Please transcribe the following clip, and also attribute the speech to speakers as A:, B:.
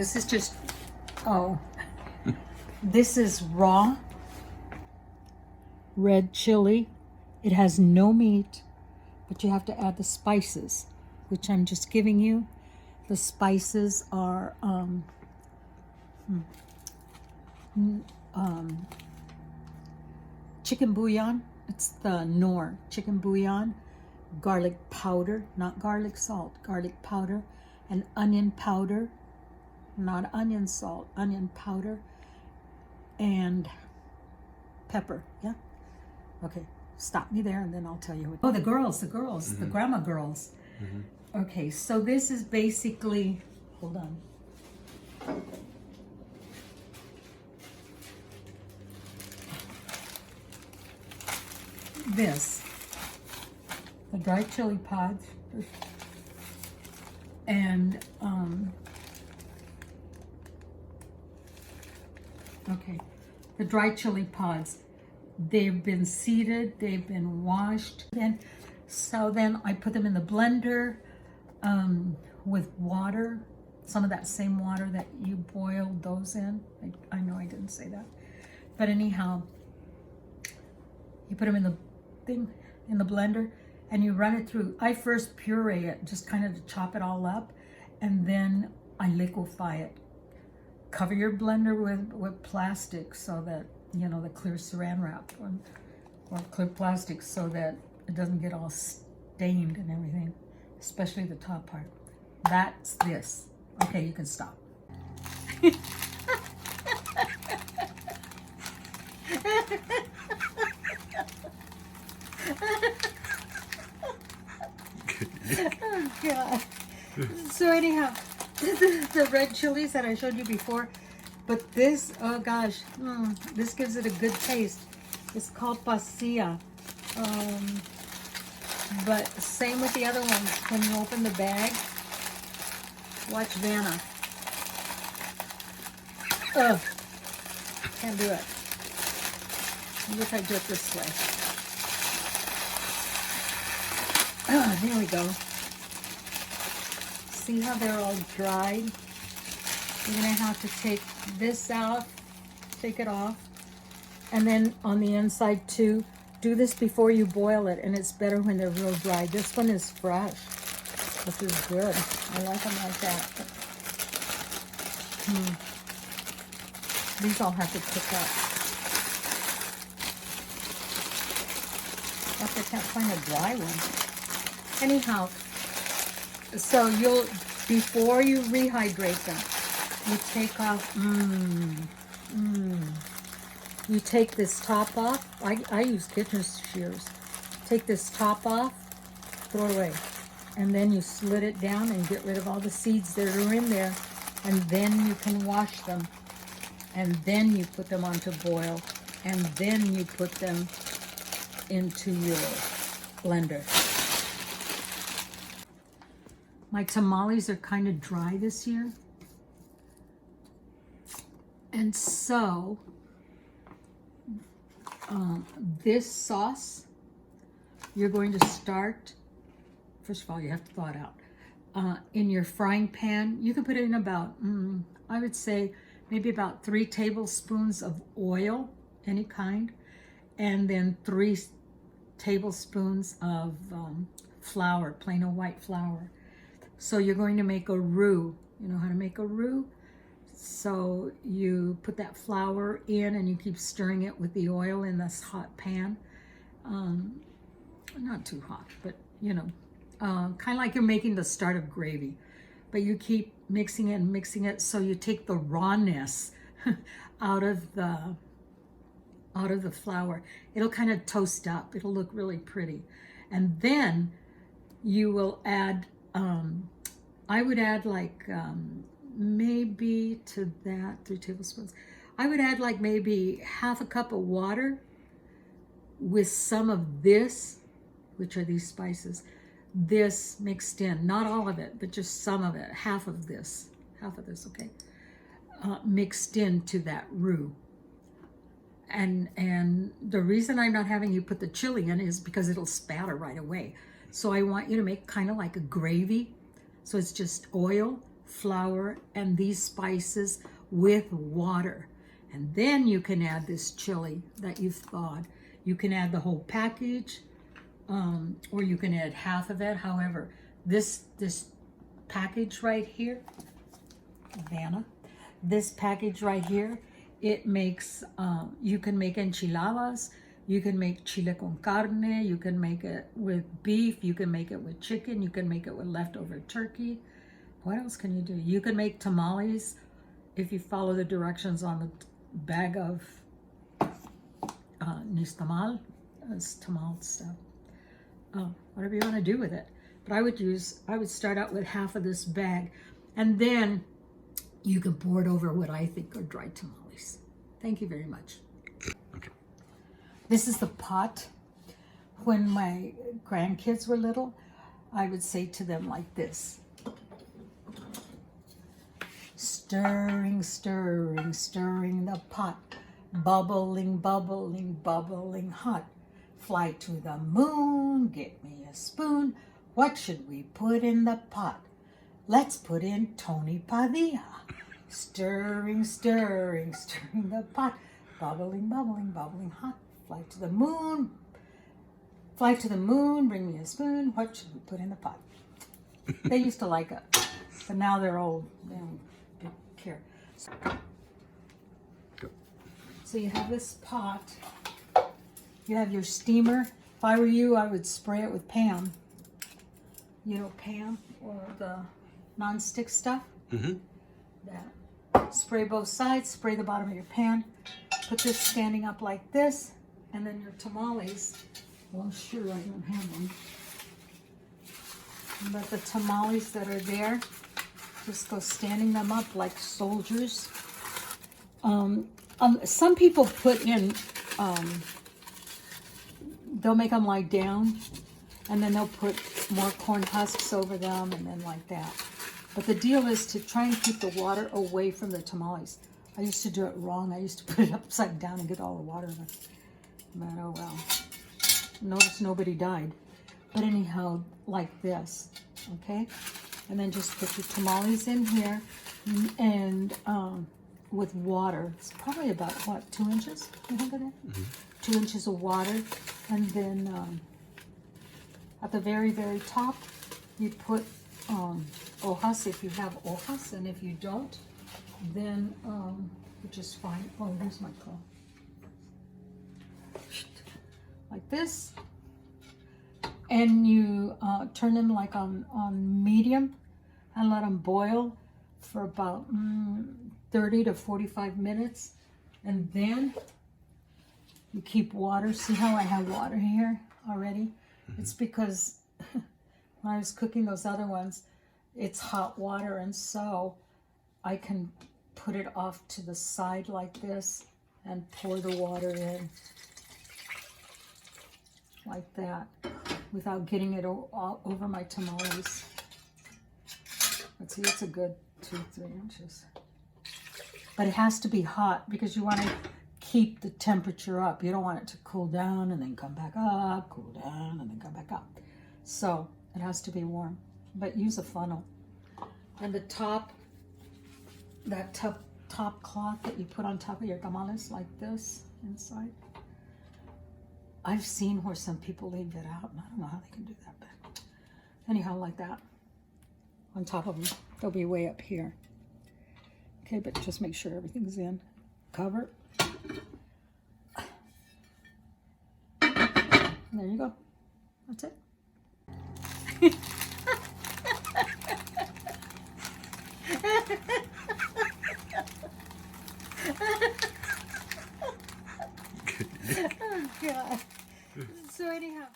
A: This is just, oh, this is raw red chili. It has no meat, but you have to add the spices, which I'm just giving you. The spices are chicken bouillon. It's the Knorr chicken bouillon, garlic powder, not garlic salt, garlic powder, and onion powder, not onion salt, onion powder, and pepper. Yeah. Okay. Stop me there, and then I'll tell you what. Oh, the girls, the grandma girls. Okay, so this is basically, hold on. This, the dried chili pods, and okay, the dried chili pods. They've been seeded, they've been washed, and so then I put them in the blender with water, some of that same water that you boiled those in. I know I didn't say that, but anyhow, you put them in the thing, in the blender, and you run it through. I first puree it, just kind of to chop it all up, and then I liquefy it. Cover your blender with plastic so that, you know, the clear saran wrap or clear plastic so that it doesn't get all stained and everything, especially the top part. That's this. Okay, you can stop. Oh God. So anyhow, the red chilies that I showed you before, but this, oh gosh, this gives it a good taste. It's called pasilla. But same with the other ones. When you open the bag, watch Vanna. Ugh, can't do it. Maybe if I do it this way. Oh, there we go. See how they're all dried? You're gonna have to take this out, take it off, and then on the inside too. Do this before you boil it, and it's better when they're real dry. This one is fresh. This is good. I like them like that. These I'll have to cook up. I can't find a dry one. Anyhow, so you'll, before you rehydrate them, you take off, you take this top off. I use kitchen shears. Take this top off, throw it away. And then you slit it down and get rid of all the seeds that are in there. And then you can wash them. And then you put them onto boil. And then you put them into your blender. My tamales are kind of dry this year. And so, this sauce, you're going to start, first of all, you have to thaw it out. In your frying pan, you can put it in about, I would say, maybe about 3 tablespoons of oil, any kind, and then 3 tablespoons of flour, plain old white flour. So you're going to make a roux. You know how to make a roux? So you put that flour in and you keep stirring it with the oil in this hot pan. Not too hot, but you know, kind of like you're making the start of gravy. But you keep mixing it and mixing it so you take the rawness out of the flour. It'll kind of toast up. It'll look really pretty. And then you will add, I would add like, maybe to that 3 tablespoons. I would add like maybe half a cup of water with some of this, which are these spices, this mixed in, not all of it, but just some of it, half of this, okay, mixed into that roux. And the reason I'm not having you put the chili in is because it'll spatter right away. So I want you to make kind of like a gravy. So it's just oil, flour, and these spices with water. And then you can add this chili that you've thawed. You can add the whole package, or you can add half of it. However, this package right here, Vanna, this package right here, it makes, you can make enchiladas, you can make chile con carne, you can make it with beef, you can make it with chicken, you can make it with leftover turkey. What else can you do? You can make tamales if you follow the directions on the bag of nixtamal, tamal stuff. Whatever you want to do with it. But I would start out with half of this bag, and then you can pour it over what I think are dried tamales. Thank you very much. Okay. This is the pot. When my grandkids were little, I would say to them like this: stirring, stirring, stirring the pot, bubbling, bubbling, bubbling hot. Fly to the moon, get me a spoon. What should we put in the pot? Let's put in Tony Padilla. Stirring, stirring, stirring the pot, bubbling, bubbling, bubbling hot. Fly to the moon, bring me a spoon. What should we put in the pot? They used to like it, but now they're old. They don't care. So you have this pot. You have your steamer. If I were you, I would spray it with Pam. You know Pam, or the non-stick stuff? Mm-hmm. That. Spray both sides, spray the bottom of your pan. Put this standing up like this, and then your tamales. Well, sure, I don't have one. But the tamales that are there, just go standing them up like soldiers. Some people put in, they'll make them lie down, and then they'll put more corn husks over them, and then like that. But the deal is to try and keep the water away from the tamales. I used to do it wrong. I used to put it upside down and get all the water in it. But oh well. Notice nobody died. But anyhow, like this, okay? And then just put your tamales in here, and with water. It's probably about, what, 2 inches? You think of it? Mm-hmm. 2 inches of water. And then at the very, very top, you put hojas if you have hojas. And if you don't, then you just find, oh, here's my call. Like this. And you turn them like on medium and let them boil for about 30 to 45 minutes. And then you keep water. See how I have water here already? It's because when I was cooking those other ones, it's hot water, and so I can put it off to the side like this and pour the water in like that without getting it all over my tamales. Let's see, it's a good 2-3 inches. But it has to be hot because you want to keep the temperature up. You don't want it to cool down and then come back up, cool down and then come back up. So it has to be warm, but use a funnel. And the top, that top cloth that you put on top of your tamales like this inside. I've seen where some people leave it out, and I don't know how they can do that, but anyhow, like that. On top of them, they'll be way up here. Okay, but just make sure everything's in. Cover. And there you go. That's it. Oh, God. So anyhow.